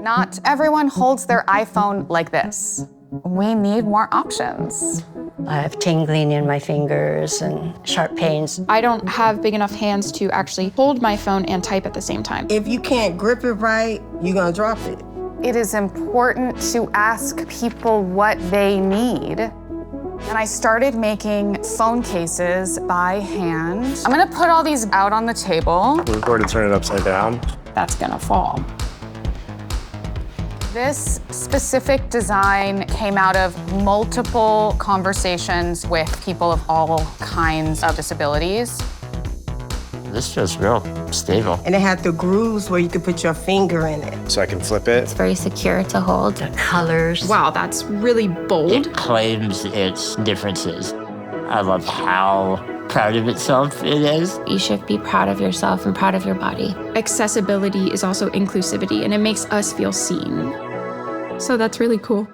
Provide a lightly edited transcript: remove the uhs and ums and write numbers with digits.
Not everyone holds their iPhone like this. We need more options. I have tingling in my fingers and sharp pains. I don't have big enough hands to actually hold my phone and type at the same time. If you can't grip it right, you're gonna drop it. It is important to ask people what they need. And I started making phone cases by hand. I'm gonna put all these out on the table. We're going to turn it upside down. That's gonna fall. This specific design came out of multiple conversations with people of all kinds of disabilities. This feels real stable. And it had the grooves where you could put your finger in it. So I can flip it. It's very secure to hold. The colors. Wow, that's really bold. It claims its differences. I love how proud of itself it is. You should be proud of yourself and proud of your body. Accessibility is also inclusivity, and it makes us feel seen. So that's really cool.